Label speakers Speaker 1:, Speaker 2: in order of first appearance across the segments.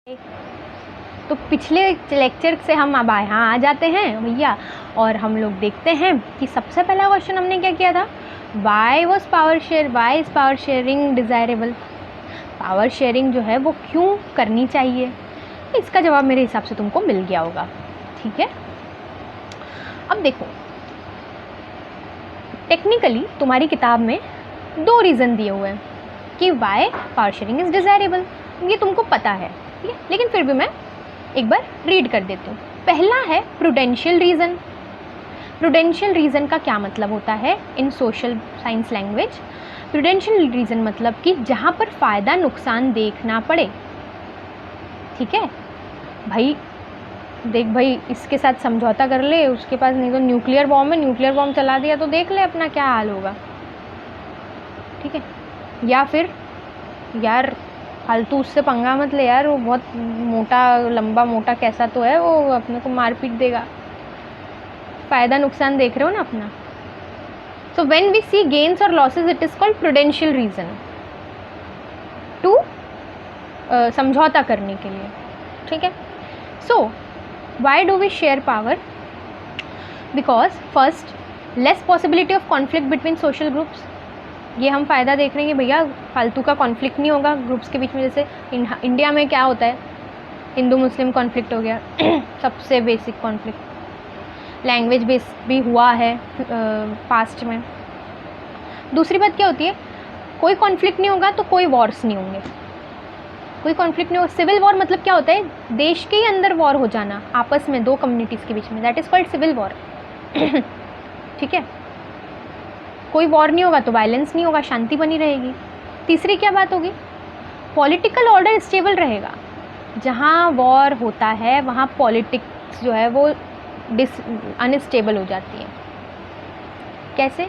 Speaker 1: तो पिछले लेक्चर से हम अब यहाँ आ जाते हैं भैया, और हम लोग देखते हैं कि सबसे पहला क्वेश्चन हमने क्या किया था, why is power sharing desirable. Power sharing जो है वो क्यों करनी चाहिए, इसका जवाब मेरे हिसाब से तुमको मिल गया होगा। ठीक है, अब देखो टेक्निकली तुम्हारी किताब में 2 रीज़न दिए हुए हैं कि why power sharing is desirable, ये तुमको पता है, ठीक है, लेकिन फिर भी मैं एक बार रीड कर देती हूँ। पहला है प्रूडेंशियल रीज़न। प्रूडेंशियल रीज़न का क्या मतलब होता है in social science language? Prudential reason मतलब कि जहाँ पर फ़ायदा नुकसान देखना पड़े। ठीक है भाई, देख भाई इसके साथ समझौता कर ले, उसके पास नहीं तो न्यूक्लियर बॉम्ब है, न्यूक्लियर बॉम्ब चला दिया तो देख ले अपना क्या हाल होगा। ठीक है, या फिर यार फालतू उससे पंगा मत ले यार, वो बहुत मोटा लंबा मोटा कैसा तो है, वो अपने को मार पीट देगा। फ़ायदा नुकसान देख रहे हो ना अपना। So when we see gains और losses it is called prudential reason, to समझौता करने के लिए। ठीक है, so why do we share power? Because first, less possibility of conflict between social groups. ये हम फ़ायदा देख रहे हैं कि भैया फालतू का कॉन्फ्लिक्ट नहीं होगा ग्रुप्स के बीच में। जैसे इंडिया में क्या होता है, हिंदू मुस्लिम कॉन्फ्लिक्ट हो गया सबसे बेसिक कॉन्फ्लिक्ट। लैंग्वेज बेस भी हुआ है पास्ट में। दूसरी बात क्या होती है, कोई कॉन्फ्लिक्ट नहीं होगा तो कोई वॉर्स नहीं होंगे। कोई कॉन्फ्लिक्ट नहीं होगा। सिविल वॉर मतलब क्या होता है, देश के ही अंदर वॉर हो जाना आपस में, 2 कम्युनिटीज़ के बीच में, that is called civil war. ठीक है, कोई वॉर नहीं होगा तो वायलेंस नहीं होगा, शांति बनी रहेगी। तीसरी क्या बात होगी, पॉलिटिकल ऑर्डर स्टेबल रहेगा। जहाँ वॉर होता है वहाँ पॉलिटिक्स जो है वो अनस्टेबल हो जाती है। कैसे?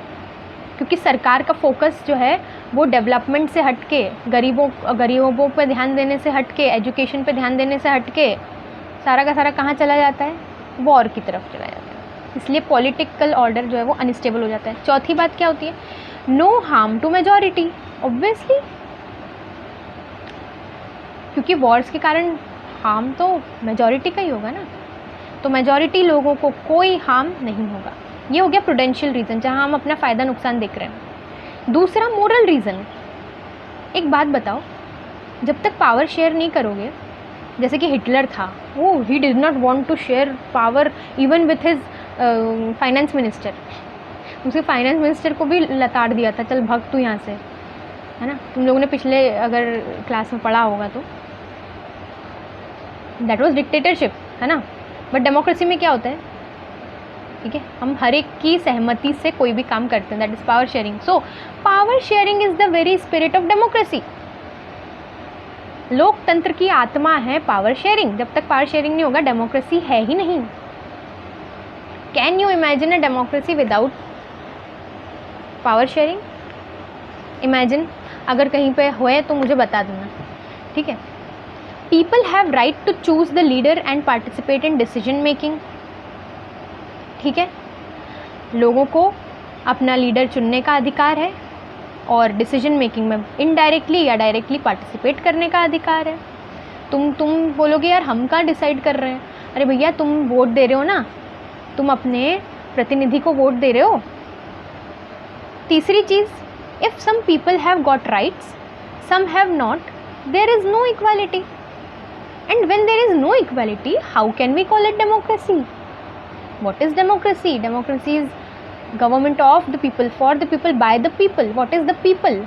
Speaker 1: क्योंकि सरकार का फोकस जो है वो डेवलपमेंट से हट के, गरीबों पर ध्यान देने से हट के, एजुकेशन पे ध्यान देने से हट के सारा का सारा कहाँ चला जाता है, वॉर की तरफ चला जाता है। इसलिए पॉलिटिकल ऑर्डर जो है वो अनस्टेबल हो जाता है। चौथी बात क्या होती है, no harm to majority. Obviously, क्योंकि वॉर्स के कारण हार्म तो मेजॉरिटी का ही होगा ना, तो मेजॉरिटी लोगों को कोई हार्म नहीं होगा। ये हो गया प्रूडेंशियल रीज़न, जहाँ हम अपना फ़ायदा नुकसान देख रहे हैं। दूसरा मोरल रीज़न। एक बात बताओ, जब तक पावर शेयर नहीं करोगे, जैसे कि हिटलर था, वो ही did not want to share power even with his finance minister. उसके फाइनेंस मिनिस्टर को भी लताड़ दिया था, चल भाग तू यहाँ से, है ना। तुम लोगों ने पिछले अगर क्लास में पढ़ा होगा तो दैट वाज डिक्टेटरशिप, है ना। बट डेमोक्रेसी में क्या होता है, ठीक है, हम हर एक की सहमति से कोई भी काम करते हैं, that is power sharing. So power sharing is the very spirit of democracy. लोकतंत्र की आत्मा है पावर शेयरिंग। जब तक पावर शेयरिंग नहीं होगा, डेमोक्रेसी है ही नहीं। Can you imagine a democracy without power sharing? Imagine, अगर कहीं पे हुए तो मुझे बता देना, ठीक है। People have right to choose the leader and participate in decision making. ठीक है, लोगों को अपना लीडर चुनने का अधिकार है और डिसीजन मेकिंग में इनडायरेक्टली या डायरेक्टली पार्टिसिपेट करने का अधिकार है। तुम बोलोगे यार हम कहाँ डिसाइड कर रहे हैं, अरे भैया तुम वोट दे रहे हो ना, तुम अपने प्रतिनिधि को वोट दे रहे हो। तीसरी चीज़, if some people have got rights, some have not, there is no equality. And when there is no equality, how can we call it democracy? What is democracy? Democracy is government of the people, for the people, by the people. What is the people?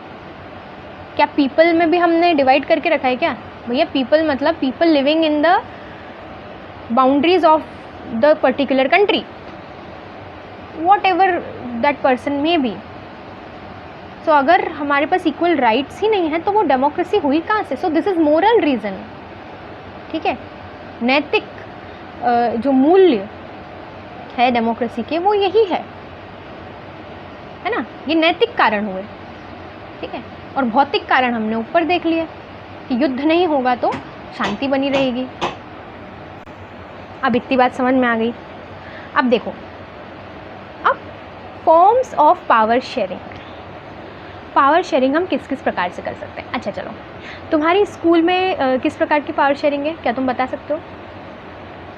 Speaker 1: क्या people में भी हमने divide करके रखा है क्या? भैया people मतलब people living in the boundaries of the particular country, whatever that person may be. So अगर हमारे पास इक्वल राइट्स ही नहीं है तो वो डेमोक्रेसी हुई कहाँ से? सो दिस इज़ मोरल रीज़न। ठीक है, नैतिक जो मूल्य है डेमोक्रेसी के वो यही है ना। ये नैतिक कारण हुए, ठीक है। और भौतिक कारण हमने ऊपर देख लिया कि युद्ध नहीं होगा तो शांति बनी रहेगी। अब इतनी बात समझ में आ गई। अब देखो, अब forms of power sharing. Power sharing हम किस किस प्रकार से कर सकते हैं। अच्छा चलो, तुम्हारी स्कूल में किस प्रकार की पावर शेयरिंग है, क्या तुम बता सकते हो?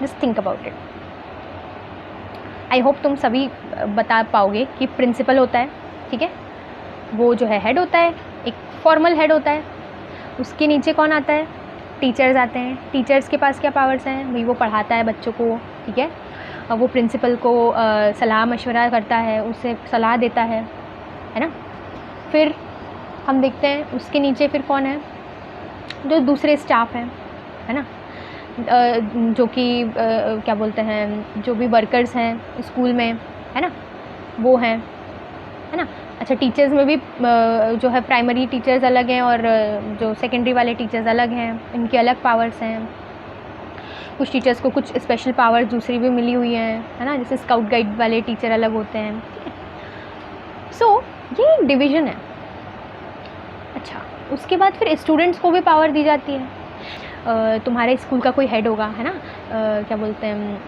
Speaker 1: Just think about it. I hope तुम सभी बता पाओगे कि प्रिंसिपल होता है, ठीक है, वो जो है हेड होता है, एक फॉर्मल हेड होता है। उसके नीचे कौन आता है? टीचर्स आते हैं। टीचर्स के पास क्या पावर्स हैं भाई? वो पढ़ाता है बच्चों को, ठीक है, वो प्रिंसिपल को सलाह मशवरा करता है, उसे सलाह देता है ना। फिर हम देखते हैं उसके नीचे फिर कौन है? जो दूसरे स्टाफ हैं, है ना, जो कि क्या बोलते हैं, जो भी वर्कर्स हैं स्कूल में, है ना, वो हैं, है ना। अच्छा, टीचर्स में भी जो है प्राइमरी टीचर्स अलग हैं और जो सेकेंडरी वाले टीचर्स अलग हैं, इनकी अलग पावर्स हैं। कुछ टीचर्स को कुछ स्पेशल पावर्स दूसरी भी मिली हुई हैं, है ना, जैसे स्काउट गाइड वाले टीचर अलग होते हैं, ठीक है। सो ये एक डिवीज़न है। अच्छा, उसके बाद फिर स्टूडेंट्स को भी पावर दी जाती है। तुम्हारे स्कूल का कोई हेड होगा, है ना, क्या बोलते हैं,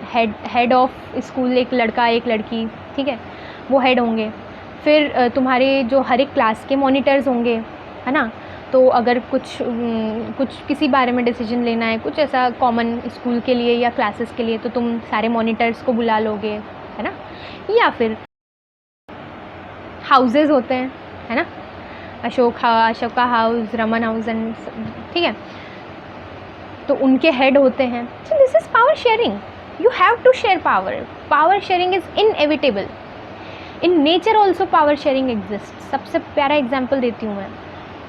Speaker 1: हेड ऑफ स्कूल, एक लड़का एक लड़की, ठीक है, वो हेड होंगे। फिर तुम्हारे जो हर एक क्लास के मॉनिटर्स होंगे, है ना। तो अगर कुछ किसी बारे में डिसीजन लेना है, कुछ ऐसा कॉमन स्कूल के लिए या क्लासेस के लिए, तो तुम सारे मॉनिटर्स को बुला लोगे, है ना। या फिर हाउसेस होते हैं, है ना, Ashoka house, Raman house and, ठीक है, तो उनके हेड होते हैं। So this is power sharing. You have to share power. Power sharing is inevitable. In nature also power sharing exist. सबसे प्यारा एग्जाम्पल देती हूँ मैं।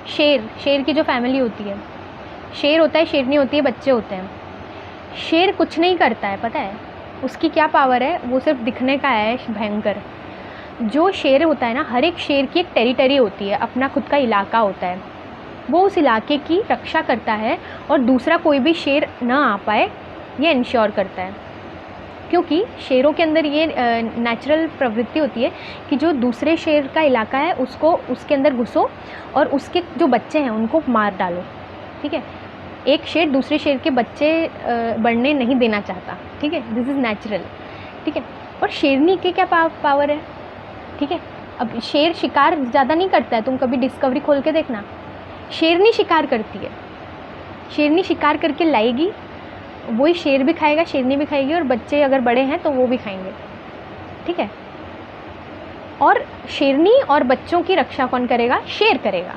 Speaker 1: शेर की जो फैमिली होती है, शेर होता है, शेरनी होती है, बच्चे होते हैं। शेर कुछ नहीं करता है, पता है उसकी क्या पावर है? वो सिर्फ दिखने का है भयंकर। जो शेर होता है ना, हर एक शेर की एक टेरिटरी होती है, अपना खुद का इलाका होता है। वो उस इलाके की रक्षा करता है और दूसरा कोई भी शेर ना आ पाए, ये इंश्योर करता है। क्योंकि शेरों के अंदर ये नेचुरल प्रवृत्ति होती है कि जो दूसरे शेर का इलाका है उसको उसके अंदर घुसो और उसके जो बच्चे हैं उनको मार डालो, ठीक है। एक शेर दूसरे शेर के बच्चे बढ़ने नहीं देना चाहता, ठीक है, दिस इज़ नेचुरल, ठीक है। और शेरनी के क्या पावर है, ठीक है। अब शेर शिकार ज़्यादा नहीं करता है, तुम कभी डिस्कवरी खोल के देखना, शेरनी शिकार करती है। शेरनी शिकार करके लाएगी, वही शेर भी खाएगा, शेरनी भी खाएगी, और बच्चे अगर बड़े हैं तो वो भी खाएंगे, ठीक है। और शेरनी और बच्चों की रक्षा कौन करेगा? शेर करेगा।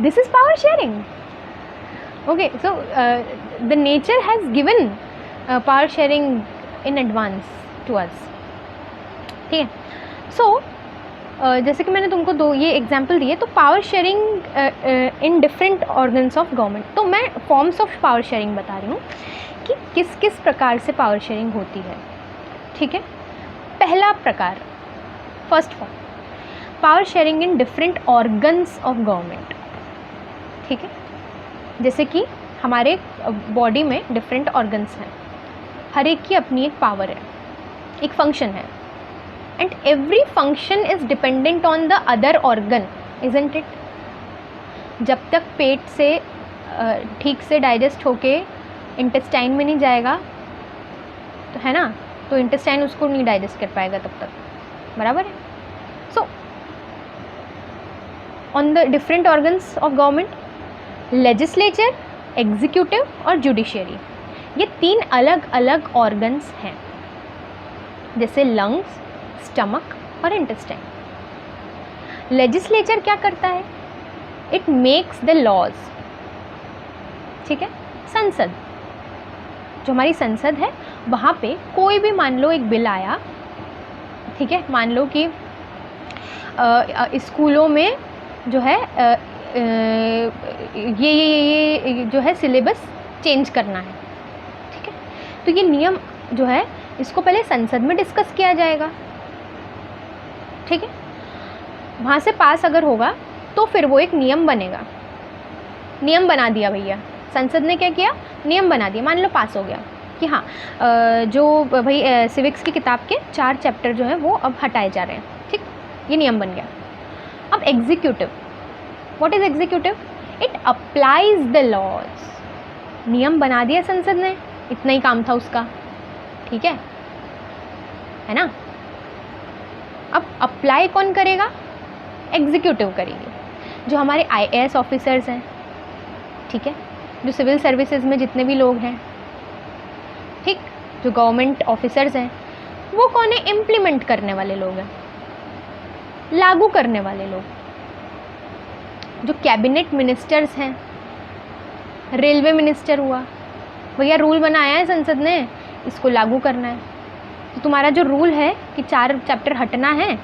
Speaker 1: This is power sharing. Okay, so the nature has given power sharing in advance to us, ठीक है। सो जैसे कि मैंने तुमको दो ये एग्जाम्पल दिए, तो power sharing in different organs of government. तो मैं फॉर्म्स ऑफ पावर शेयरिंग बता रही हूँ कि किस किस प्रकार से पावर शेयरिंग होती है, ठीक है। पहला प्रकार, first form, power sharing in different organs of government, ठीक है। जैसे कि हमारे बॉडी में डिफरेंट ऑर्गन्स हैं, हर एक की अपनी एक पावर है, एक फंक्शन है, and every function is dependent on the other organ, isn't it? जब तक पेट से ठीक से डाइजेस्ट होके इंटेस्टाइन में नहीं जाएगा, तो है ना, तो इंटेस्टाइन उसको नहीं डाइजेस्ट कर पाएगा तब तक, बराबर है। So on the different organs of government, legislature, executive और जुडिशियरी, ये तीन अलग अलग ऑर्गन्स हैं, जैसे लंग्स, स्टमक और इंटेस्टाइन। लेजिस्लेचर क्या करता है? इट मेक्स द लॉज, ठीक है। संसद, जो हमारी संसद है, वहाँ पे कोई भी, मान लो एक बिल आया, ठीक है, मान लो कि स्कूलों में जो है ये जो है सिलेबस चेंज करना है, ठीक है। तो ये नियम जो है, इसको पहले संसद में डिस्कस किया जाएगा, ठीक है। वहाँ से पास अगर होगा तो फिर वो एक नियम बनेगा। नियम बना दिया भैया, संसद ने क्या किया? नियम बना दिया, मान लो पास हो गया कि हाँ, जो भाई सिविक्स की किताब के 4 चैप्टर जो हैं वो अब हटाए जा रहे हैं, ठीक, ये नियम बन गया। अब executive, what is executive? It applies the laws. नियम बना दिया संसद ने, इतना ही काम था उसका, ठीक है ना। अब अप्लाई कौन करेगा? एग्जीक्यूटिव करेगी। जो हमारे IAS ऑफिसर्स हैं, ठीक है, जो सिविल सर्विसेज में जितने भी लोग हैं, ठीक, जो गवर्नमेंट ऑफिसर्स हैं, वो कौन है? इम्प्लीमेंट करने वाले लोग हैं, लागू करने वाले लोग। जो कैबिनेट मिनिस्टर्स हैं, रेलवे मिनिस्टर हुआ, भैया रूल बनाया है संसद ने, इसको लागू करना है। तो तुम्हारा जो रूल है कि 4 चैप्टर हटना है,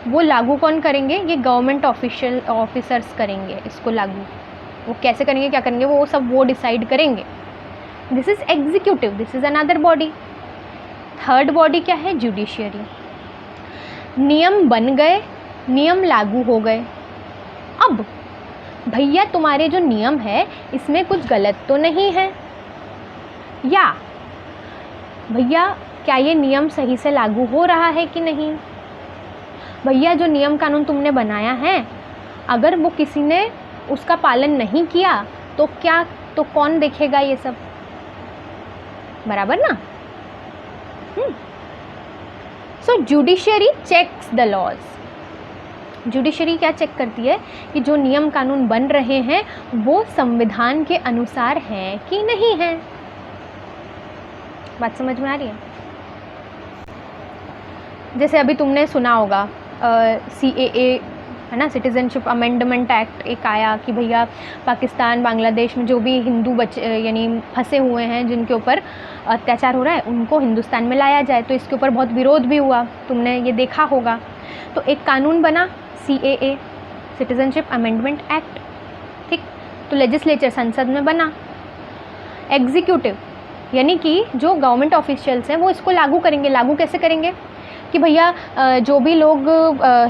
Speaker 1: वो लागू कौन करेंगे? ये गवर्नमेंट ऑफिसर्स करेंगे इसको लागू। वो कैसे करेंगे, क्या करेंगे, वो सब वो डिसाइड करेंगे। This is executive, this is another body. Third body क्या है? जुडिशियरी। नियम बन गए, नियम लागू हो गए। अब भैया तुम्हारे जो नियम है इसमें कुछ गलत तो नहीं है, या भैया क्या ये नियम सही से लागू हो रहा है कि नहीं? भैया जो नियम कानून तुमने बनाया है, अगर वो किसी ने उसका पालन नहीं किया तो क्या, तो कौन देखेगा ये सब? बराबर ना? So judiciary checks the laws. Judiciary क्या चेक करती है कि जो नियम कानून बन रहे हैं वो संविधान के अनुसार हैं कि नहीं हैं। बात समझ में आ रही है? जैसे अभी तुमने सुना होगा CAA है ना, सिटीजनशिप अमेंडमेंट एक्ट एक आया कि भैया पाकिस्तान, बांग्लादेश में जो भी हिंदू यानी फंसे हुए हैं, जिनके ऊपर अत्याचार हो रहा है, उनको हिंदुस्तान में लाया जाए। तो इसके ऊपर बहुत विरोध भी हुआ, तुमने ये देखा होगा। तो एक कानून बना CAA, सिटीजनशिप अमेंडमेंट एक्ट, ठीक। तो लेजिस्लेचर संसद में बना। एग्जीक्यूटिव यानी कि जो गवर्नमेंट ऑफिशियल्स हैं वो इसको लागू करेंगे। लागू कैसे करेंगे कि भैया जो भी लोग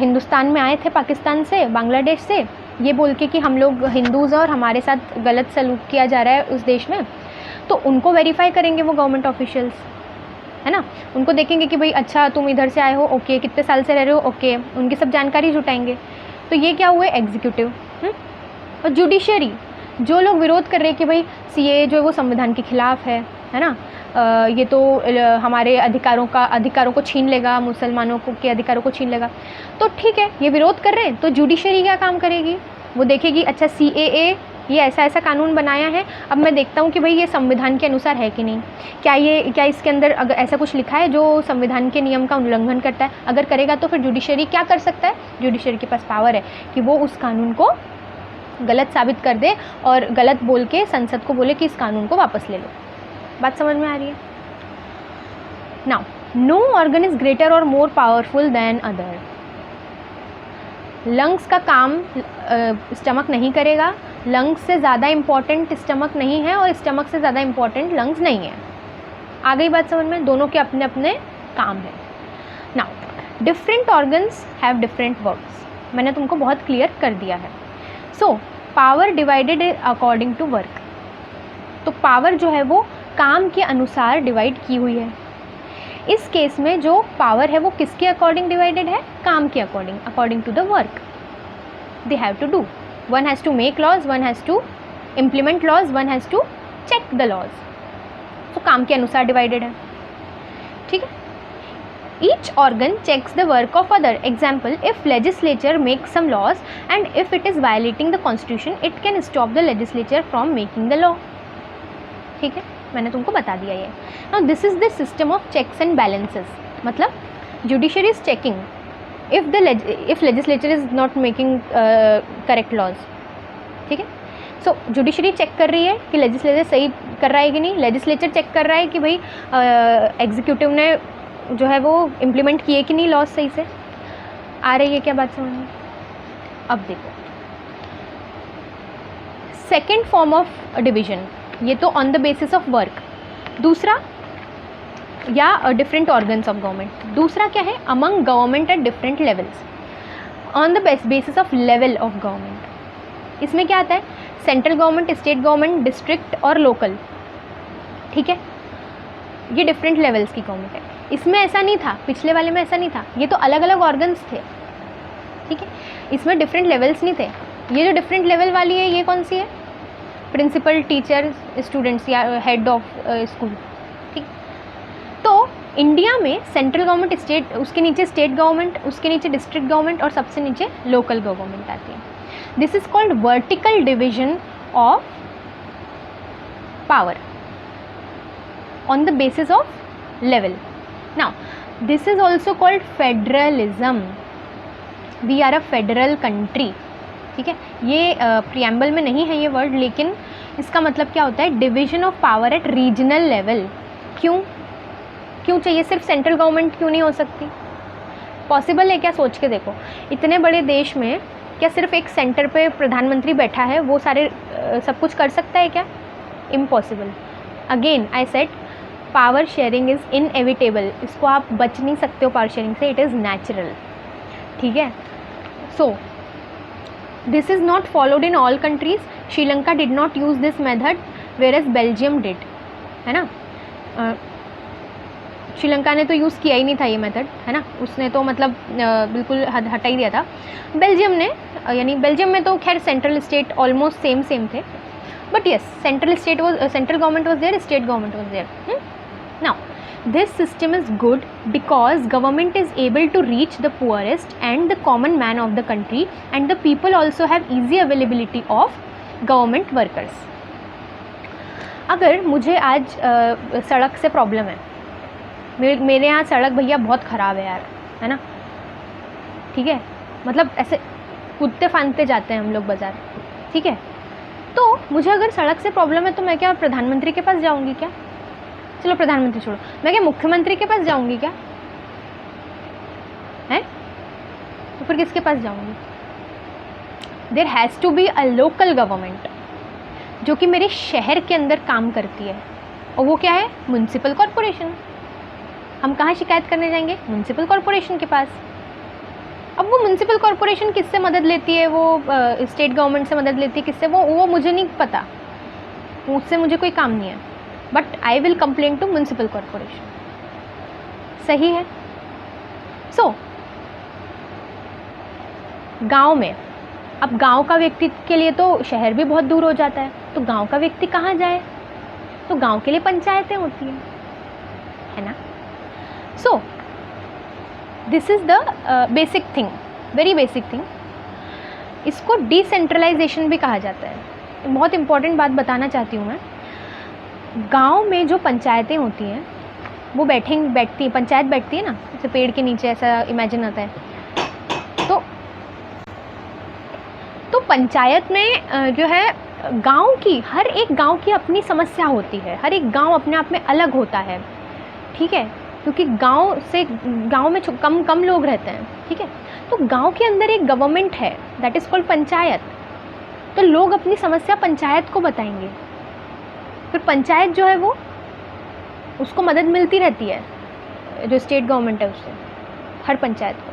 Speaker 1: हिंदुस्तान में आए थे पाकिस्तान से, बांग्लादेश से, ये बोल के कि हम लोग हिंदूज़ और हमारे साथ गलत सलूक किया जा रहा है उस देश में, तो उनको वेरीफाई करेंगे वो गवर्नमेंट ऑफिशियल्स, है ना। उनको देखेंगे कि भाई अच्छा तुम इधर से आए हो, ओके, कितने साल से रह रहे हो, ओके, उनकी सब जानकारी जुटाएंगे। तो ये क्या हुए? एग्जीक्यूटिव। और जुडिशरी, जो लोग विरोध कर रहे हैं कि भाई CAA जो है वो संविधान के खिलाफ है ना, ये तो हमारे अधिकारों को छीन लेगा, मुसलमानों के अधिकारों को छीन लेगा, तो ठीक है, ये विरोध कर रहे हैं। तो जुडिशरी क्या काम करेगी? वो देखेगी अच्छा CAA ये ऐसा कानून बनाया है, अब मैं देखता हूँ कि भाई ये संविधान के अनुसार है कि नहीं, क्या इसके अंदर अगर ऐसा कुछ लिखा है जो संविधान के नियम का उल्लंघन करता है। अगर करेगा तो फिर जुडिशरी क्या कर सकता है? जुडिशरी के पास पावर है कि वो उस कानून को गलत साबित कर दे और गलत बोल के संसद को बोले कि इस कानून को वापस ले लो। बात समझ में आ रही है? Now, no organ is greater और more powerful than other. Lungs का काम स्टमक नहीं करेगा, लंग्स से ज़्यादा इम्पॉर्टेंट स्टमक नहीं है और स्टमक से ज़्यादा इम्पॉर्टेंट लंग्स नहीं है। आ गई बात समझ में? दोनों के अपने अपने काम है। Now, different organs have different works. मैंने तुमको बहुत क्लियर कर दिया है। So power divided according to work. तो पावर जो है वो काम के अनुसार डिवाइड की हुई है। इस केस में जो पावर है वो किसके अकॉर्डिंग डिवाइडेड है? काम के according, according to the work they have to do. One has to make laws, one has to implement laws, one has to check the laws. तो काम के अनुसार डिवाइडेड है, ठीक है। Each organ checks the work of other. Example, if legislature makes some laws and if it is violating the constitution, it can stop the legislature from making the law. ठीक है, मैंने तुमको बता दिया ये। Now this is the system of checks and balances. मतलब judiciary is checking if legislature is not making correct laws. ठीक है, so judiciary चेक कर रही है कि legislature सही कर रहा है कि नहीं। legislature चेक कर रहा है कि भाई executive ने जो है वो इम्प्लीमेंट किए कि नहीं लॉज सही से। आ रही है क्या बात समझ में? अब देखो, सेकेंड फॉर्म ऑफ डिवीजन, ये तो on the basis of work. दूसरा या डिफरेंट ऑर्गन्स ऑफ गवर्नमेंट। दूसरा क्या है? Among government at different levels, on the basis of level of government. इसमें क्या आता है? Central government, state government, district और लोकल, ठीक है। ये डिफरेंट लेवल्स की गवर्नमेंट है। इसमें ऐसा नहीं था, पिछले वाले में ऐसा नहीं था, ये तो अलग अलग ऑर्गन्स थे, ठीक है। इसमें डिफरेंट लेवल्स नहीं थे। ये जो डिफरेंट लेवल वाली है ये कौन सी है? प्रिंसिपल, टीचर, स्टूडेंट्स या हेड ऑफ स्कूल, ठीक। तो इंडिया में सेंट्रल गवर्नमेंट, स्टेट, उसके नीचे स्टेट गवर्नमेंट, उसके नीचे डिस्ट्रिक्ट गवर्नमेंट और सबसे नीचे लोकल गवर्नमेंट आती है. This is called vertical division of power on the basis of level. Now this is also called federalism. We are a federal country. ठीक है, ये प्रियम्बल में नहीं है ये वर्ड, लेकिन इसका मतलब क्या होता है, division of power eight regional level. क्यों चाहिए, सिर्फ सेंट्रल गवर्नमेंट क्यों नहीं हो सकती? पॉसिबल है क्या? सोच के देखो, इतने बड़े देश में क्या सिर्फ एक सेंटर पे प्रधानमंत्री बैठा है वो सारे सब कुछ कर सकता है क्या? Impossible. Again I said power sharing is inevitable. इसको आप बच नहीं सकते हो पावर शेयरिंग से, इट इज़ नेचुरल. ठीक है, so this is not followed in all countries. Sri Lanka did not use this method whereas Belgium did, है ना. श्रीलंका ने तो यूज़ किया ही नहीं था ये मेथड, है ना. उसने तो मतलब बिल्कुल हटा ही दिया था. बेल्जियम ने, यानी बेल्जियम में तो खैर सेंट्रल स्टेट ऑलमोस्ट सेम थे, but yes central government was there, state government was there. Now, this system is good because government is able to reach the poorest and the common man of the country, and the people also have easy availability of government workers. अगर मुझे आज सड़क से problem है, मेरे यहाँ सड़क भैया बहुत ख़राब है यार, है ना. ठीक है, मतलब ऐसे कूदते फांदते जाते हैं हम लोग बाज़ार. ठीक है, तो मुझे अगर सड़क से प्रॉब्लम है तो मैं क्या प्रधानमंत्री के पास जाऊँगी क्या? चलो प्रधानमंत्री छोड़ो, मैं क्या मुख्यमंत्री के पास जाऊंगी क्या? है, तो फिर किसके पास जाऊंगी? There has to be a local government जो कि मेरे शहर के अंदर काम करती है, और वो क्या है? Municipal corporation. हम कहाँ शिकायत करने जाएंगे? म्युनिसिपल कॉरपोरेशन के पास. अब वो म्युनिसिपल कॉरपोरेशन किससे मदद लेती है? वो स्टेट गवर्नमेंट से मदद लेती है. किससे? वो मुझे नहीं पता, उससे मुझे कोई काम नहीं है, but I will complain to municipal corporation. सही है. सो गांव में, अब गांव का व्यक्ति के लिए तो शहर भी बहुत दूर हो जाता है, तो गांव का व्यक्ति कहाँ जाए? तो गांव के लिए पंचायतें होती हैं, है ना. So this is the basic thing, very basic thing. इसको डिसेंट्रलाइजेशन भी कहा जाता है. बहुत इंपॉर्टेंट बात बताना चाहती हूँ मैं. गांव में जो पंचायतें होती हैं वो बैठती हैं, पंचायत बैठती है ना, जैसे पेड़ के नीचे, ऐसा इमेजिन होता है. तो पंचायत में जो है गांव की, हर एक गांव की अपनी समस्या होती है. हर एक गांव अपने आप में अलग होता है. ठीक है, क्योंकि गांव में कम लोग रहते हैं. ठीक है, तो गांव के अंदर एक गवर्नमेंट है, दैट इज़ कॉल्ड पंचायत. तो लोग अपनी समस्या पंचायत को बताएंगे, फिर पंचायत जो है वो, उसको मदद मिलती रहती है जो स्टेट गवर्नमेंट है उससे, हर पंचायत को.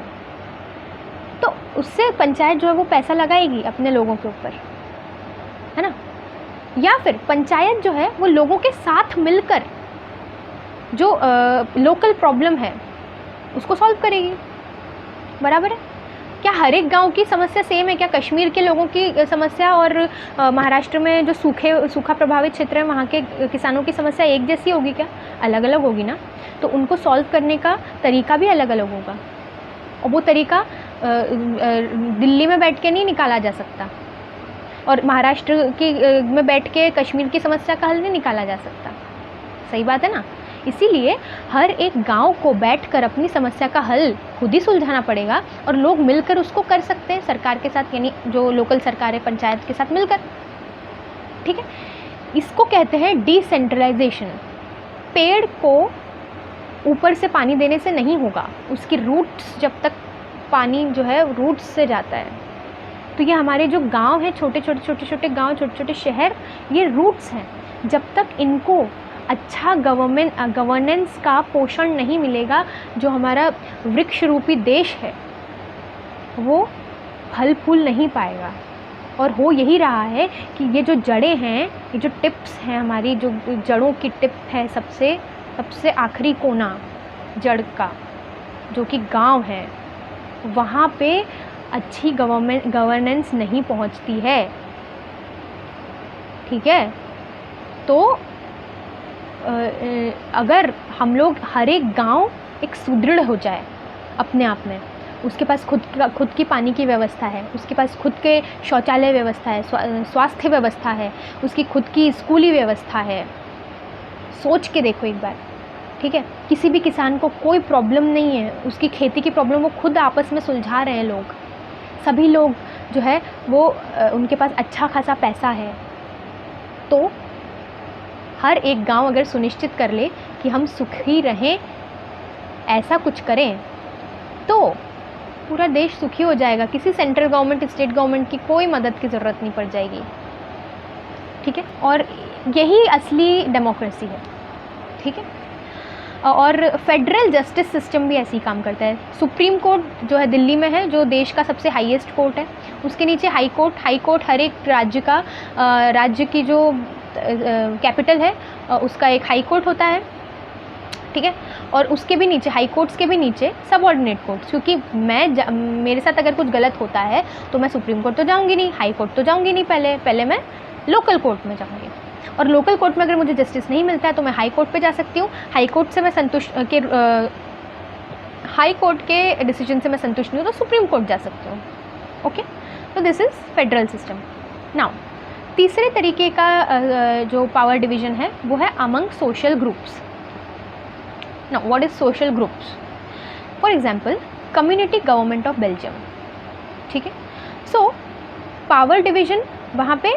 Speaker 1: तो उससे पंचायत जो है वो पैसा लगाएगी अपने लोगों के ऊपर, है ना. या फिर पंचायत जो है वो लोगों के साथ मिलकर जो लोकल प्रॉब्लम है उसको सॉल्व करेगी. बराबर है क्या? हर एक गांव की समस्या सेम है क्या? कश्मीर के लोगों की समस्या और महाराष्ट्र में जो सूखा प्रभावित क्षेत्र है वहाँ के किसानों की समस्या एक जैसी होगी क्या? अलग अलग होगी ना. तो उनको सॉल्व करने का तरीका भी अलग अलग होगा, और वो तरीका दिल्ली में बैठ के नहीं निकाला जा सकता, और महाराष्ट्र में बैठ के कश्मीर की समस्या का हल नहीं निकाला जा सकता. सही बात है ना. इसीलिए हर एक गांव को बैठकर अपनी समस्या का हल खुद ही सुलझाना पड़ेगा, और लोग मिलकर उसको कर सकते हैं सरकार के साथ, यानी जो लोकल सरकार है पंचायत के साथ मिलकर. ठीक है, इसको कहते हैं डिसेंट्रलाइजेशन. पेड़ को ऊपर से पानी देने से नहीं होगा, उसकी रूट्स, जब तक पानी जो है रूट्स से जाता है. तो ये हमारे जो गांव हैं, छोटे छोटे गांव, छोटे छोटे शहर, ये रूट्स हैं. जब तक इनको अच्छा गवर्नेंस का पोषण नहीं मिलेगा, जो हमारा वृक्ष रूपी देश है वो फल फूल नहीं पाएगा. और हो यही रहा है कि ये जो जड़ें हैं, ये जो टिप्स हैं हमारी, जो जड़ों की टिप है, सबसे आखिरी कोना जड़ का, जो कि गांव है, वहाँ पे अच्छी गवर्नेंस नहीं पहुँचती है. ठीक है, तो अगर हम लोग हर एक गांव एक सुदृढ़ हो जाए अपने आप में, उसके पास खुद की पानी की व्यवस्था है, उसके पास खुद के शौचालय व्यवस्था है, स्वास्थ्य व्यवस्था है, उसकी खुद की स्कूली व्यवस्था है, सोच के देखो एक बार, ठीक है। किसी भी किसान को कोई प्रॉब्लम नहीं है, उसकी खेती की प्रॉब्लम वो खुद आपस में सुलझा रहे हैं लोग, सभी लोग जो है वो उनके पास अच्छा खासा पैसा है। तो हर एक गांव अगर सुनिश्चित कर ले कि हम सुखी रहें, ऐसा कुछ करें, तो पूरा देश सुखी हो जाएगा। किसी सेंट्रल गवर्नमेंट, स्टेट गवर्नमेंट की कोई मदद की ज़रूरत नहीं पड़ जाएगी, ठीक है। और यही असली डेमोक्रेसी है, ठीक है। और फेडरल जस्टिस सिस्टम भी ऐसे ही काम करता है। सुप्रीम कोर्ट जो है दिल्ली में है, जो देश का सबसे हाईएस्ट कोर्ट है। उसके नीचे हाई कोर्ट हर एक राज्य की जो कैपिटल है उसका एक हाई कोर्ट होता है, ठीक है। और उसके भी नीचे, हाई कोर्ट्स के भी नीचे सबऑर्डिनेट कोर्ट्स, क्योंकि मेरे साथ अगर कुछ गलत होता है तो मैं सुप्रीम कोर्ट तो जाऊंगी नहीं, हाई कोर्ट तो जाऊंगी नहीं, पहले मैं लोकल कोर्ट में जाऊंगी। और लोकल कोर्ट में अगर मुझे जस्टिस नहीं मिलता है तो मैं हाई कोर्ट पे जा सकती हूँ। हाई कोर्ट से मैं हाई कोर्ट के डिसीजन से मैं संतुष्ट नहीं हूँ तो सुप्रीम कोर्ट जा सकती हूँ, ओके। तो this is federal system. Now तीसरे तरीके का जो पावर डिवीजन है वो है among social groups. Now, what is social groups? For example, community government of Belgium, ठीक है। So, पावर डिवीजन वहाँ पे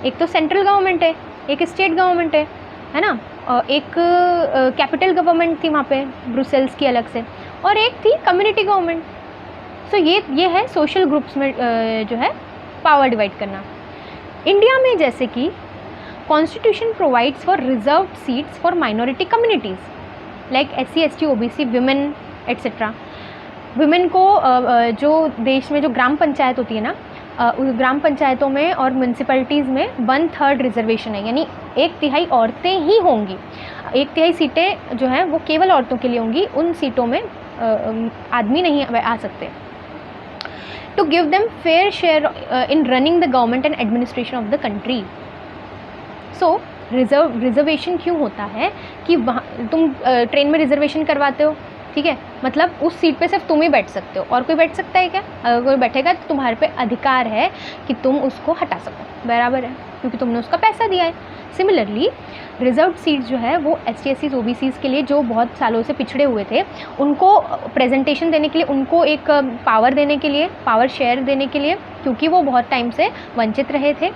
Speaker 1: एक तो सेंट्रल गवर्नमेंट है, एक स्टेट गवर्नमेंट है ना, एक कैपिटल गवर्नमेंट थी वहाँ पे ब्रुसेल्स की अलग से, और एक थी कम्युनिटी गवर्नमेंट। सो ये है सोशल ग्रुप्स में जो है पावर डिवाइड करना। इंडिया में जैसे कि constitution provides for reserved seats for minority communities like SC ST OBC women etcetera. Women को जो देश में जो ग्राम पंचायत होती है ना, उस ग्राम पंचायतों में और म्यूनसिपैलिटीज़ में 1/3 रिजर्वेशन है, यानी 1/3 औरतें ही होंगी। 1/3 सीटें जो हैं वो केवल औरतों के लिए होंगी, उन सीटों में आदमी नहीं आ सकते। To give them fair share in running the government and administration of the country. So reservation क्यों होता है कि वहाँ तुम ट्रेन में रिजर्वेशन करवाते हो, ठीक है, मतलब उस सीट पे सिर्फ तुम ही बैठ सकते हो, और कोई बैठ सकता है क्या? अगर कोई बैठेगा तो तुम्हारे पे अधिकार है कि तुम उसको हटा सको, बराबर है, क्योंकि तुमने उसका पैसा दिया है। सिमिलरली रिजर्व सीट्स जो है वो SC SC OBCs के लिए, जो बहुत सालों से पिछड़े हुए थे, उनको प्रेजेंटेशन देने के लिए, उनको एक पावर देने के लिए, पावर शेयर देने के लिए, क्योंकि वो बहुत टाइम से वंचित रहे थे,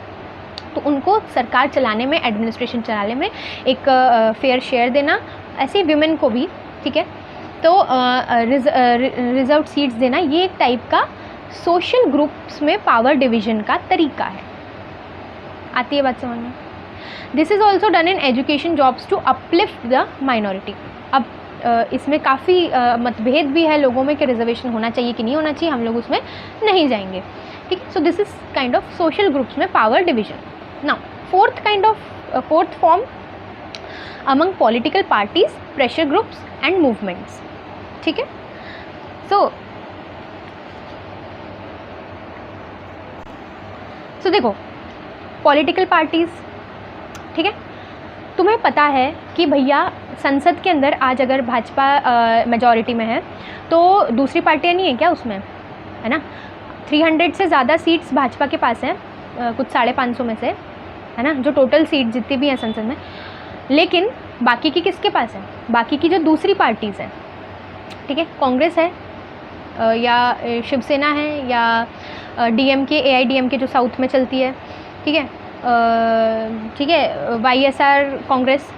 Speaker 1: तो उनको सरकार चलाने में, एडमिनिस्ट्रेशन चलाने में एक फेयर शेयर देना। ऐसे विमेन को भी, ठीक है, तो रिजर्व सीट्स देना, ये एक टाइप का सोशल ग्रुप्स में पावर डिवीजन का तरीका है। आती है बात समझ में? This is also done in education jobs to uplift the minority. अब इसमें काफ़ी मतभेद भी है लोगों में कि रिजर्वेशन होना चाहिए कि नहीं होना चाहिए, हम लोग उसमें नहीं जाएंगे, ठीक है। So this is kind of social groups में power division. Now fourth form among political parties, pressure groups and movements, ठीक है। सो देखो, पॉलिटिकल पार्टीज, ठीक है, तुम्हें पता है कि भैया संसद के अंदर आज अगर भाजपा मेजॉरिटी में है तो दूसरी पार्टियां नहीं है क्या उसमें, है ना। 300 से ज़्यादा सीट्स भाजपा के पास हैं, कुछ 550 में से, है ना, जो टोटल सीट जितनी भी हैं संसद में। लेकिन बाकी की किसके पास है? बाकी की जो दूसरी पार्टीज़ हैं, ठीक है, कांग्रेस है या शिवसेना है या DMK AIDMK जो साउथ में चलती है, ठीक है, YSR कांग्रेस।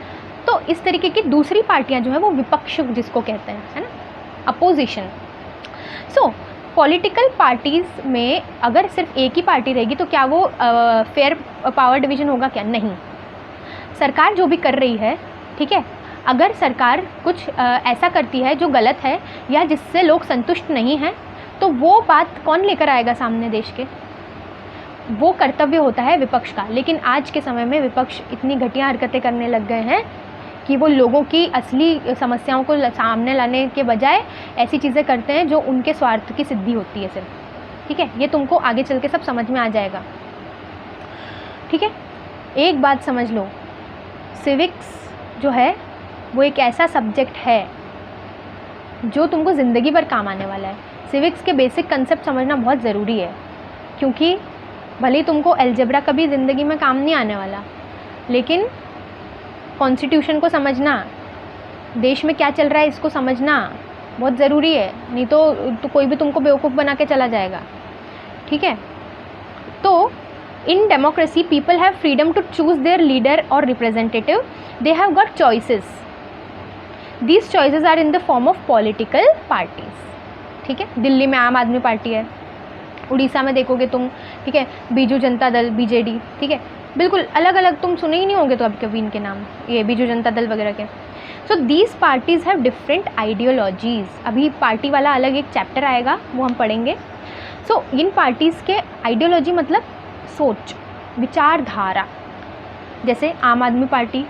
Speaker 1: तो इस तरीके की दूसरी पार्टियां जो हैं वो विपक्ष जिसको कहते हैं, है ना, अपोजिशन। सो पॉलिटिकल पार्टीज़ में अगर सिर्फ एक ही पार्टी रहेगी तो क्या वो फेयर पावर डिवीजन होगा? क्या नहीं। सरकार जो भी कर रही है, ठीक है, अगर सरकार कुछ ऐसा करती है जो गलत है या जिससे लोग संतुष्ट नहीं हैं, तो वो बात कौन लेकर आएगा सामने देश के? वो कर्तव्य होता है विपक्ष का। लेकिन आज के समय में विपक्ष इतनी घटिया हरकतें करने लग गए हैं कि वो लोगों की असली समस्याओं को सामने लाने के बजाय ऐसी चीज़ें करते हैं जो उनके स्वार्थ की सिद्धि होती है सिर्फ, ठीक है। ये तुमको आगे चल के सब समझ में आ जाएगा, ठीक है। एक बात समझ लो, सिविक्स जो है वो एक ऐसा सब्जेक्ट है जो तुमको ज़िंदगी भर काम आने वाला है। सिविक्स के बेसिक कंसेप्ट समझना बहुत ज़रूरी है, क्योंकि भले ही तुमको अलजेब्रा कभी ज़िंदगी में काम नहीं आने वाला, लेकिन कॉन्स्टिट्यूशन को समझना, देश में क्या चल रहा है इसको समझना बहुत ज़रूरी है, नहीं तो कोई भी तुमको बेवकूफ़ बना के चला जाएगा, ठीक है। तो in democracy people have freedom to choose their leader और representative, they have got choices, these choices are in the form of political parties, ठीक है। दिल्ली में आम आदमी पार्टी है, उड़ीसा में देखोगे तुम, ठीक है, बीजू जनता दल बीजेडी, ठीक है, बिल्कुल अलग अलग, तुम सुने ही नहीं होंगे तो अब कभी इनके नाम, ये बीजू जनता दल वगैरह के। So these parties have different ideologies, अभी पार्टी वाला अलग एक चैप्टर आएगा, वो हम पढ़ेंगे। सो इन पार्टीज़ के आइडियोलॉजी मतलब सोच, विचारधारा, जैसे आम आदमी पार्टी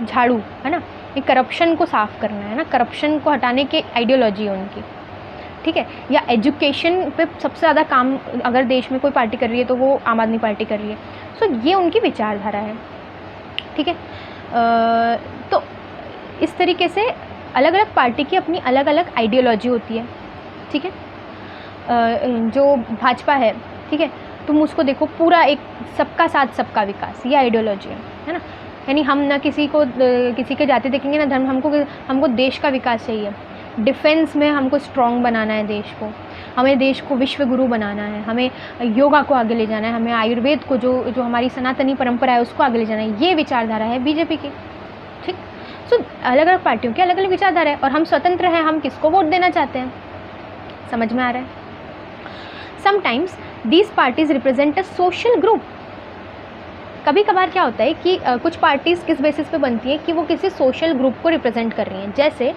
Speaker 1: झाड़ू है ना, ये करप्शन को साफ़ करना है ना, करप्शन को हटाने के आइडियोलॉजी है उनकी, ठीक है। या एजुकेशन पे सबसे ज़्यादा काम अगर देश में कोई पार्टी कर रही है तो वो आम आदमी पार्टी कर रही है। सो ये उनकी विचारधारा है, ठीक है। तो इस तरीके से अलग अलग पार्टी की अपनी अलग अलग आइडियोलॉजी होती है, ठीक है। जो भाजपा है, ठीक है, तुम उसको देखो, पूरा एक सबका साथ सबका विकास, ये आइडियोलॉजी है ना। यानी हम ना किसी के जाति देखेंगे ना धर्म, हमको देश का विकास चाहिए। डिफेंस में हमको स्ट्रॉन्ग बनाना है देश को, हमें देश को विश्व गुरु बनाना है, हमें योगा को आगे ले जाना है, हमें आयुर्वेद को जो हमारी सनातनी परंपरा है उसको आगे ले जाना है। ये विचारधारा है बीजेपी की, ठीक। सो अलग अलग पार्टियों की अलग अलग विचारधारा है और हम स्वतंत्र हैं, हम किसको वोट देना चाहते हैं, समझ में आ रहा है। Sometimes these parties represent a social group. कभी कभार क्या होता है कि कुछ पार्टीज़ किस बेसिस पे बनती हैं कि वो किसी सोशल ग्रुप को रिप्रेजेंट कर रही हैं। जैसे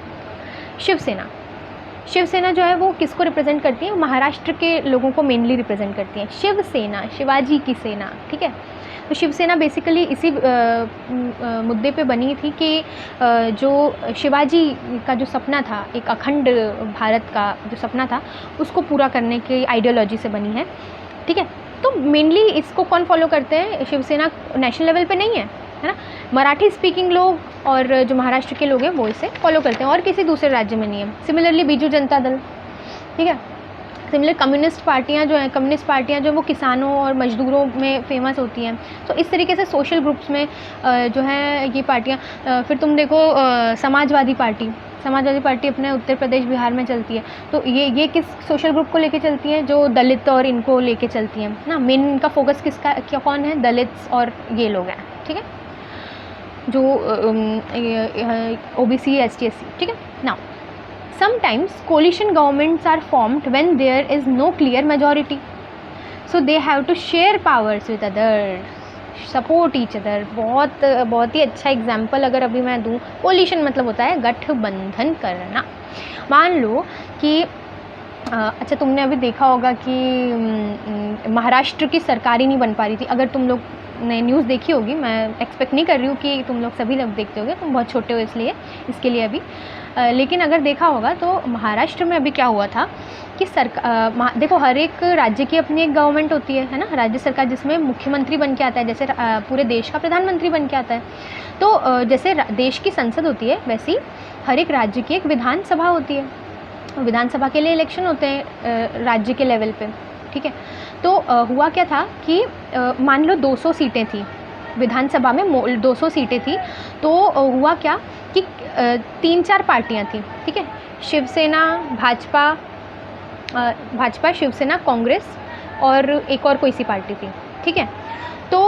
Speaker 1: शिवसेना जो है वो किसको रिप्रेजेंट करती है, महाराष्ट्र के लोगों को मेनली रिप्रेजेंट करती हैं। शिवसेना, शिवाजी की सेना, ठीक है। तो शिवसेना बेसिकली इसी मुद्दे पे बनी थी कि जो शिवाजी का जो सपना था, एक अखंड भारत का जो सपना था, उसको पूरा करने की आइडियोलॉजी से बनी है, ठीक है। तो मेनली इसको कौन फॉलो करते हैं, शिवसेना नेशनल लेवल पे नहीं है ना, मराठी स्पीकिंग लोग और जो महाराष्ट्र के लोग हैं वो इसे फॉलो करते हैं और किसी दूसरे राज्य में नहीं है। सिमिलरली बीजू जनता दल, ठीक है। सिमिलर कम्युनिस्ट पार्टियां जो वो किसानों और मजदूरों में फेमस होती हैं। तो इस तरीके से सोशल ग्रुप्स में जो है ये पार्टियां, फिर तुम देखो समाजवादी पार्टी अपने उत्तर प्रदेश बिहार में चलती है। तो ये किस सोशल ग्रुप को लेके चलती हैं, जो दलित और इनको लेके चलती हैं ना। मेन इनका फोकस किसका कौन है, दलित्स और ये लोग हैं, ठीक है, जो OBC ST SC, ठीक है। Now sometimes coalition governments are formed when there is no clear majority, so they have to share powers with others, support each other। बहुत ही अच्छा एग्जाम्पल अगर अभी मैं दूँ, कोलिशन मतलब होता है गठबंधन करना। मान लो कि अच्छा तुमने अभी देखा होगा कि महाराष्ट्र की सरकार ही नहीं बन पा रही थी। अगर तुम लोग ने न्यूज़ देखी होगी, मैं एक्सपेक्ट नहीं कर रही हूँ कि तुम लोग सभी लोग देखते होगे, तुम बहुत छोटे हो इसके लिए अभी, लेकिन अगर देखा होगा तो महाराष्ट्र में अभी क्या हुआ था कि देखो हर एक राज्य की अपनी एक गवर्नमेंट होती है ना, राज्य सरकार, जिसमें मुख्यमंत्री बन के आता है, जैसे पूरे देश का प्रधानमंत्री बन के आता है। तो जैसे देश की संसद होती है, वैसी हर एक राज्य की एक विधानसभा होती है। विधानसभा के लिए इलेक्शन होते हैं राज्य के लेवल पे, ठीक है। तो हुआ क्या था कि मान लो 200 सीटें थी विधानसभा में, 200 सीटें थी। तो हुआ क्या कि 3-4 पार्टियां थी, ठीक है, शिवसेना, भाजपा, शिवसेना, कांग्रेस और एक और कोई सी पार्टी थी, ठीक है। तो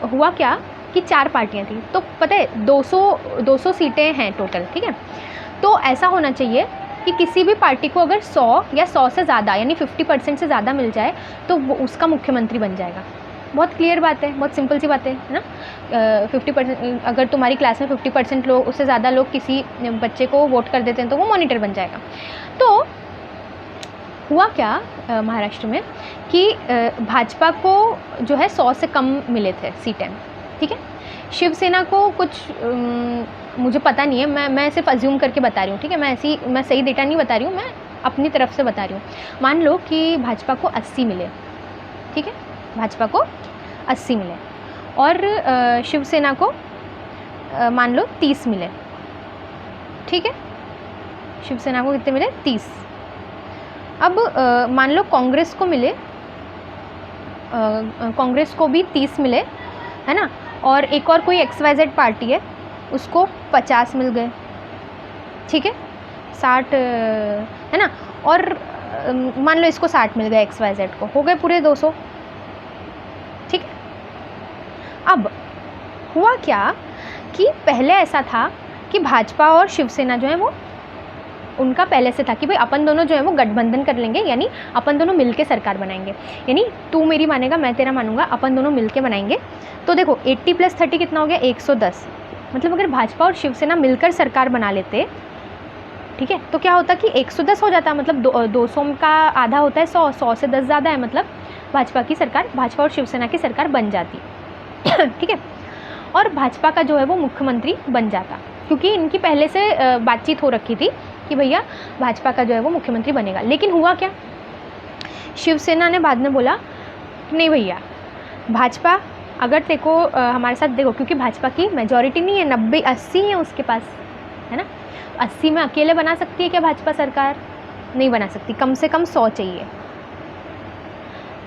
Speaker 1: हुआ क्या कि 4 पार्टियां थी। तो पता है 200 सीटें हैं टोटल, ठीक है। तो ऐसा होना चाहिए कि किसी भी पार्टी को अगर 100 या 100 से ज़्यादा यानी 50% से ज़्यादा मिल जाए तो वो उसका मुख्यमंत्री बन जाएगा। बहुत क्लियर बात है, बहुत सिंपल सी बात है ना। 50%, अगर तुम्हारी क्लास में 50% लोग, उससे ज़्यादा लोग किसी बच्चे को वोट कर देते हैं तो वो मॉनिटर बन जाएगा। तो हुआ क्या महाराष्ट्र में कि भाजपा को जो है 100 से कम मिले थे सीटें, ठीक है। शिवसेना को कुछ मुझे पता नहीं है, मैं सिर्फ अज्यूम करके बता रही हूँ, ठीक है। मैं सही डेटा नहीं बता रही हूँ, मैं अपनी तरफ से बता रही हूँ। मान लो कि भाजपा को 80 मिले, ठीक है, भाजपा को 80 मिले और शिवसेना को मान लो 30 मिले, ठीक है, शिवसेना को कितने मिले? 30। अब मान लो कांग्रेस को मिले, कांग्रेस को भी 30 मिले, है ना, और एक और कोई XYZ पार्टी है उसको 50 मिल गए, ठीक है, 60 है ना, और मान लो इसको 60 मिल गए XYZ को, हो गए पूरे 200, ठीक है। अब हुआ क्या कि पहले ऐसा था कि भाजपा और शिवसेना जो है वो उनका पहले से था कि भाई अपन दोनों जो है वो गठबंधन कर लेंगे, यानी अपन दोनों मिलके सरकार बनाएंगे, यानी तू मेरी मानेगा मैं तेरा मानूंगा, अपन दोनों मिलके बनाएंगे। तो देखो 80 + 30 कितना हो गया? 110। मतलब अगर भाजपा और शिवसेना मिलकर सरकार बना लेते, ठीक है, तो क्या होता कि 110 हो जाता, मतलब 200 का आधा होता है 100, 100 से 10 ज़्यादा है, मतलब भाजपा की सरकार, भाजपा और शिवसेना की सरकार बन जाती ठीक है, और भाजपा का जो है वो मुख्यमंत्री बन जाता, क्योंकि इनकी पहले से बातचीत हो रखी थी कि भैया भाजपा का जो है वो मुख्यमंत्री बनेगा। लेकिन हुआ क्या, शिवसेना ने बाद में बोला नहीं भैया, भाजपा अगर देखो हमारे साथ देखो, क्योंकि भाजपा की मेजॉरिटी नहीं है, 90-80 है उसके पास, है ना, 80 में अकेले बना सकती है क्या भाजपा सरकार? नहीं बना सकती, कम से कम 100 चाहिए,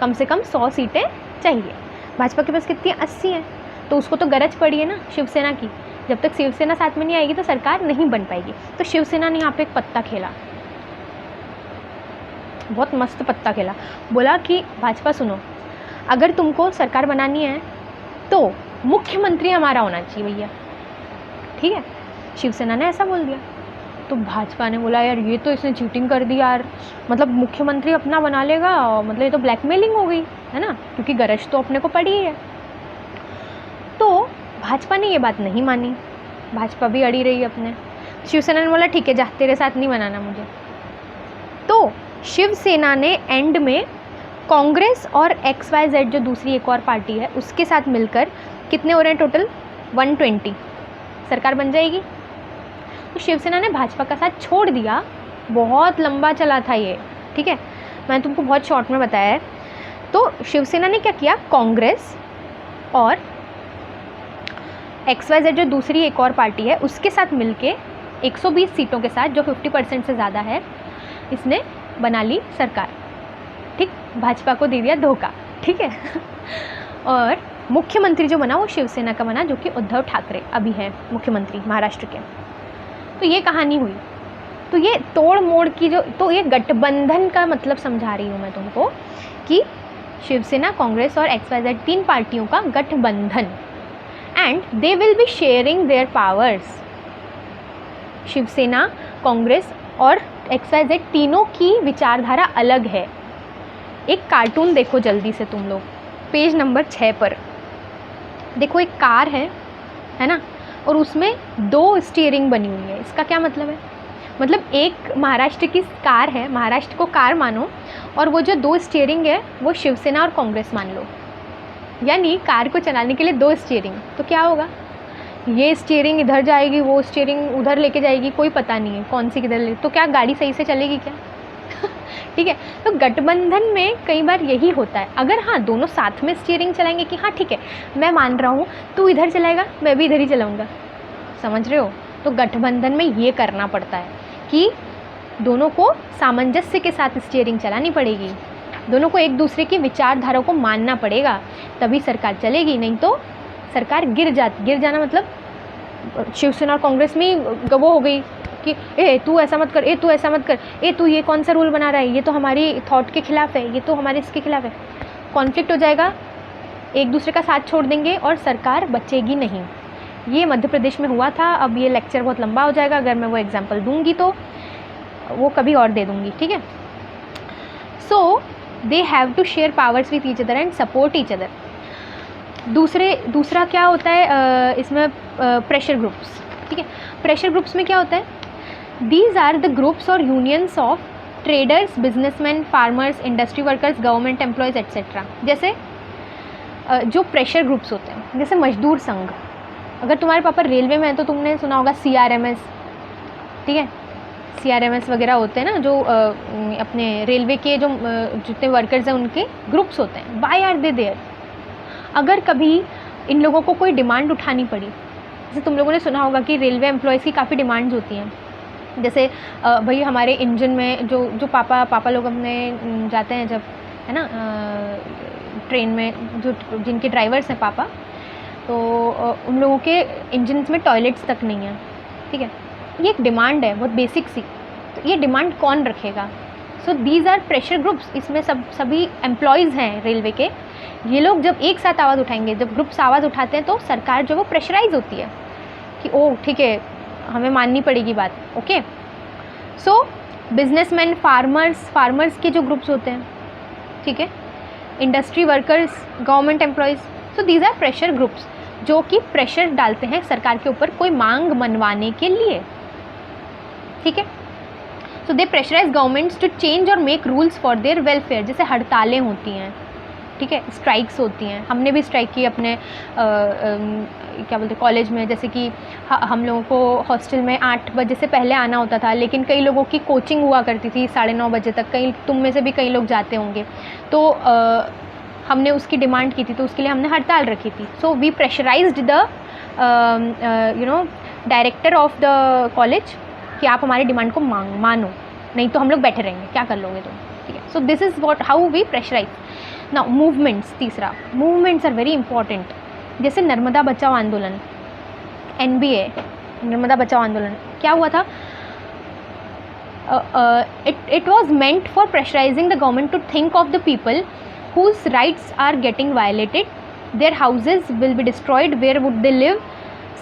Speaker 1: कम से कम 100 सीटें चाहिए। भाजपा के पास कितनी है? 80 है, तो उसको तो गरज पड़ी है ना शिवसेना की, जब तक शिवसेना साथ में नहीं आएगी तो सरकार नहीं बन पाएगी। तो शिवसेना ने यहाँ पे एक पत्ता खेला, बहुत मस्त पत्ता खेला, बोला कि भाजपा सुनो, अगर तुमको सरकार बनानी है तो मुख्यमंत्री हमारा होना चाहिए भैया, ठीक है। शिवसेना ने ऐसा बोल दिया, तो भाजपा ने बोला यार ये तो इसने चीटिंग कर दी यार, मतलब मुख्यमंत्री अपना बना लेगा, मतलब ये तो ब्लैकमेलिंग हो गई, है ना, क्योंकि गरज तो अपने को पड़ी है। तो भाजपा ने ये बात नहीं मानी, भाजपा भी अड़ी रही अपने। शिवसेना ने बोला ठीक है जा, तेरे साथ नहीं बनाना मुझे। तो शिवसेना ने एंड में कांग्रेस और XYZ जो दूसरी एक और पार्टी है उसके साथ मिलकर, कितने हो रहे हैं टोटल? 120 सरकार बन जाएगी। तो शिवसेना ने भाजपा का साथ छोड़ दिया, बहुत लंबा चला था ये, ठीक है, मैंने तुमको बहुत शॉर्ट में बताया है। तो शिवसेना ने क्या किया, कांग्रेस और XYZ जो दूसरी एक और पार्टी है उसके साथ मिलके 120 सीटों के साथ, जो 50% से ज़्यादा है, इसने बना ली सरकार, ठीक, भाजपा को दे दिया धोखा, ठीक है और मुख्यमंत्री जो बना वो शिवसेना का बना, जो कि उद्धव ठाकरे अभी है मुख्यमंत्री महाराष्ट्र के। तो ये कहानी हुई। तो ये तोड़ मोड़ की जो, तो ये गठबंधन का मतलब समझा रही हूँ मैं तुमको कि शिवसेना, कांग्रेस और XYZ 3 पार्टियों का गठबंधन, and they will be sharing their powers. Shiv Sena, Congress और XYZ तीनों की विचारधारा अलग है। एक कार्टून देखो जल्दी से तुम लोग, पेज नंबर 6 पर देखो, एक कार है ना, और उसमें 2 स्टीयरिंग बनी हुई है। इसका क्या मतलब है? मतलब एक महाराष्ट्र की कार है, महाराष्ट्र को कार मानो, और वो जो 2 स्टीयरिंग है वो शिवसेना और कांग्रेस मान लो, यानी कार को चलाने के लिए 2 स्टीयरिंग। तो क्या होगा, ये स्टीयरिंग इधर जाएगी, वो स्टीयरिंग उधर लेके जाएगी, कोई पता नहीं है कौन सी किधर ले, तो क्या गाड़ी सही से चलेगी क्या ठीक है। तो गठबंधन में कई बार यही होता है, अगर हाँ दोनों साथ में स्टीयरिंग चलाएंगे कि हाँ ठीक है मैं मान रहा हूँ तू इधर चलाएगा मैं भी इधर ही चलाऊँगा, समझ रहे हो, तो गठबंधन में ये करना पड़ता है कि दोनों को सामंजस्य के साथ स्टीयरिंग चलानी पड़ेगी, दोनों को एक दूसरे की विचारधारा को मानना पड़ेगा, तभी सरकार चलेगी, नहीं तो सरकार गिर जाना मतलब शिवसेना और कांग्रेस में वो हो गई कि ए तू ऐसा मत कर, ए तू ऐसा मत कर, ए तू ये कौन सा रूल बना रहा है, ये तो हमारी थॉट के खिलाफ है, ये तो हमारे इसके खिलाफ है, कॉन्फ्लिक्ट हो जाएगा, एक दूसरे का साथ छोड़ देंगे और सरकार बचेगी नहीं। ये मध्य प्रदेश में हुआ था। अब ये लेक्चर बहुत लंबा हो जाएगा, अगर मैं वो एग्जाम्पल दूंगी तो वो कभी और दे दूंगी, ठीक है। So they have to share powers with each other and support each other. दूसरा क्या होता है इसमें, प्रेशर ग्रुप्स, ठीक है। प्रेशर ग्रुप्स में क्या होता है, दीज आर द ग्रुप्स और unions of traders, businessman, farmers, industry workers, government employees etcetera. जैसे जो प्रेशर ग्रुप्स होते हैं, जैसे मजदूर संघ, अगर तुम्हारे पापा रेलवे में है तो तुमने सुना होगा CRMS, ठीक है, CRMS वगैरह होते हैं ना, जो अपने रेलवे के जो जितने वर्कर्स हैं उनके ग्रुप्स होते हैं। Why are they there? अगर कभी इन लोगों को कोई डिमांड उठानी पड़ी, जैसे तुम लोगों ने सुना होगा कि रेलवे एम्प्लॉयज़ की काफ़ी डिमांड्स होती हैं, जैसे भाई हमारे इंजन में जो पापा लोग अपने जाते हैं जब, है ना, ट्रेन में, जो जिनके ड्राइवर्स हैं पापा, तो उन लोगों के इंजन्स में टॉयलेट्स तक नहीं है, ठीक है। ये एक डिमांड है बहुत बेसिक सी, तो ये डिमांड कौन रखेगा? So these are pressure groups, इसमें सभी एम्प्लॉयज़ हैं रेलवे के, ये लोग जब एक साथ आवाज़ उठाएंगे, जब ग्रुप्स आवाज़ उठाते हैं तो सरकार जो वो प्रेशराइज होती है कि ओह ठीक है, हमें माननी पड़ेगी बात, ओके। सो बिजनेसमैन, फार्मर्स के जो ग्रुप्स होते हैं, ठीक है, industry workers, government employees, so these are pressure groups जो कि प्रेशर डालते हैं सरकार के ऊपर कोई मांग मनवाने के लिए, ठीक है। So they pressurise governments to change और make rules for their welfare, जैसे हड़तालें होती हैं, ठीक है, स्ट्राइक्स होती हैं। हमने भी स्ट्राइक की अपने क्या बोलते कॉलेज में, जैसे कि हम लोगों को हॉस्टल में 8 बजे से पहले आना होता था, लेकिन कई लोगों की कोचिंग हुआ करती थी 9:30 बजे तक, कई तुम में से भी कई लोग जाते होंगे, तो हमने उसकी डिमांड की थी, तो उसके लिए हमने हड़ताल रखी थी। So we pressurized the director of the college कि आप हमारी डिमांड को मानो, नहीं तो हम लोग बैठे रहेंगे, क्या कर लोगे तुम, ठीक है। So this is what how we pressurize. Now movements, तीसरा, मूवमेंट्स आर वेरी इंपॉर्टेंट, जैसे नर्मदा बचाओ आंदोलन, NBA नर्मदा बचाओ आंदोलन क्या हुआ था? It was meant for pressurizing the government to think of the people whose rights are getting violated, their houses will be destroyed, where would they live,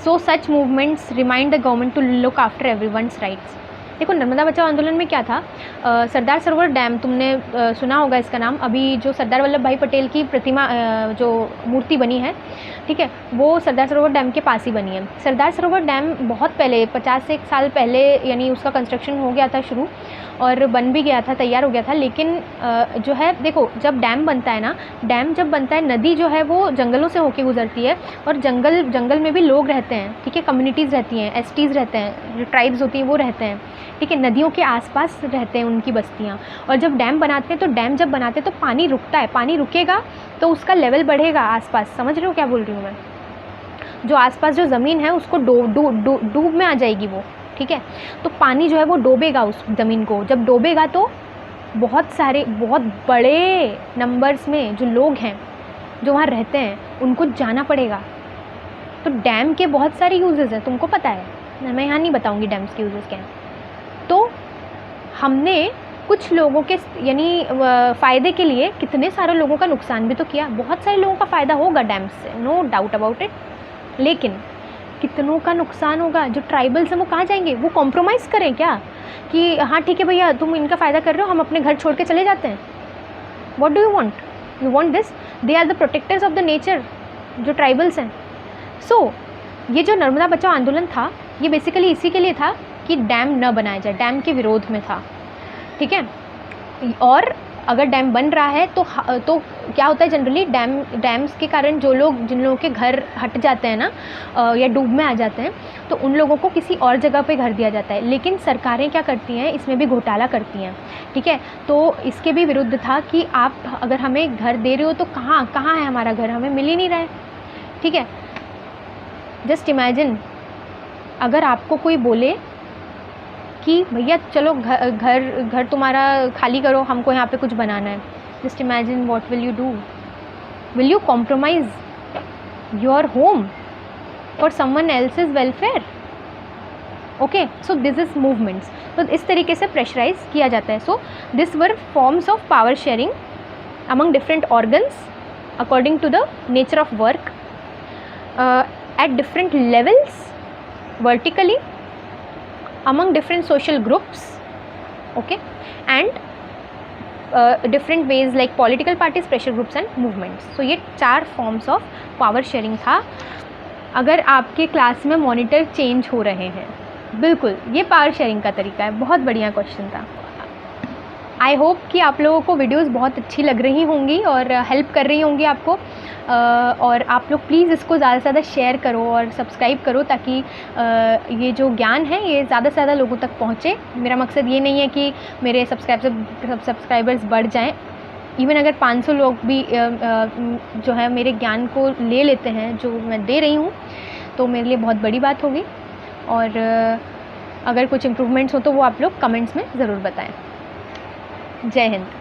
Speaker 1: so such movements remind the government to look after everyone's rights. देखो नर्मदा बचाओ आंदोलन में क्या था, Sardar Sarovar dam, तुमने सुना होगा इसका नाम, अभी जो सरदार वल्लभ भाई पटेल की प्रतिमा, जो मूर्ति बनी है, ठीक है, वो सरदार सरोवर डैम के पास ही बनी है। सरदार सरोवर डैम बहुत पहले, 50 से 1 साल पहले, यानी उसका कंस्ट्रक्शन हो गया था शुरू, और बन भी गया था, तैयार हो गया था, लेकिन जो है देखो, जब डैम बनता है ना, डैम जब बनता है, नदी जो है वो जंगलों से होके गुजरती है, और जंगल में भी लोग रहते हैं, ठीक है, कम्युनिटीज़ रहती हैं, STs रहते हैं, जो ट्राइब्स होती हैं वो रहते हैं, ठीक है, नदियों के आसपास रहते हैं उनकी बस्तियाँ। और जब डैम बनाते हैं, तो डैम जब बनाते हैं तो पानी रुकता है, पानी रुकेगा तो उसका लेवल बढ़ेगा आसपास, समझ रहे हो क्या बोल रही हूँ मैं? जो आसपास जो ज़मीन है उसको डूब में आ जाएगी वो, ठीक है, तो पानी जो है वो डोबेगा उस ज़मीन को, जब डोबेगा तो बहुत बड़े नंबर्स में जो लोग हैं जो वहाँ रहते हैं उनको जाना पड़ेगा। तो डैम के बहुत सारे यूजेस हैं, तुमको पता है, मैं यहाँ नहीं बताऊँगी डैम्स के यूजेस क्या हैं। तो हमने कुछ लोगों के यानी फ़ायदे के लिए कितने सारे लोगों का नुकसान भी तो किया। बहुत सारे लोगों का फ़ायदा होगा डैम्स से, नो डाउट अबाउट इट, लेकिन कितनों का नुकसान होगा। जो ट्राइबल्स हैं वो कहाँ जाएंगे? वो कॉम्प्रोमाइज़ करें क्या कि हाँ ठीक है भैया तुम इनका फ़ायदा कर रहे हो, हम अपने घर छोड़ के चले जाते हैं? What do you want? You want this? They are the protectors of the nature, जो ट्राइबल्स हैं। सो ये जो नर्मदा बचाओ आंदोलन था, ये बेसिकली इसी के लिए था कि डैम न बनाया जाए, डैम के विरोध में था, ठीक है। और अगर डैम बन रहा है तो क्या होता है जनरली, डैम्स के कारण जिन लोगों के घर हट जाते हैं ना, या डूब में आ जाते हैं, तो उन लोगों को किसी और जगह पे घर दिया जाता है। लेकिन सरकारें क्या करती हैं, इसमें भी घोटाला करती हैं, ठीक है। तो इसके भी विरुद्ध था कि आप अगर हमें घर दे रहे हो तो कहाँ है हमारा घर, हमें मिल ही नहीं रहा है, ठीक है। जस्ट इमेजिन अगर आपको कोई बोले कि भैया चलो घर तुम्हारा खाली करो, हमको यहाँ पे कुछ बनाना है। Just imagine what will you do? Will you compromise your home for someone else's welfare? Okay, so this is movements. तो इस तरीके से प्रेशराइज किया जाता है। So this were forms of power sharing among different organs according to the nature of work at different levels vertically among different social groups, okay, and different ways like political parties, pressure groups and movements. So ये 4 forms of power sharing था। अगर आपके class में monitor change हो रहे हैं, बिल्कुल ये पावर शेयरिंग का तरीका है। बहुत बढ़िया क्वेश्चन था। आई होप कि आप लोगों को वीडियोस बहुत अच्छी लग रही होंगी और हेल्प कर रही होंगी आपको, और आप लोग प्लीज़ इसको ज़्यादा से ज़्यादा शेयर करो और सब्सक्राइब करो, ताकि ये जो ज्ञान है ये ज़्यादा से ज़्यादा लोगों तक पहुँचे। मेरा मकसद ये नहीं है कि मेरे सब्सक्राइबर्स बढ़ जाएं। इवन अगर 500 लोग भी जो है मेरे ज्ञान को ले लेते हैं जो मैं दे रही हूँ, तो मेरे लिए बहुत बड़ी बात होगी। और अगर कुछ इम्प्रूवमेंट्स हो तो वो आप लोग कमेंट्स में ज़रूर बताएं। जय हिंद।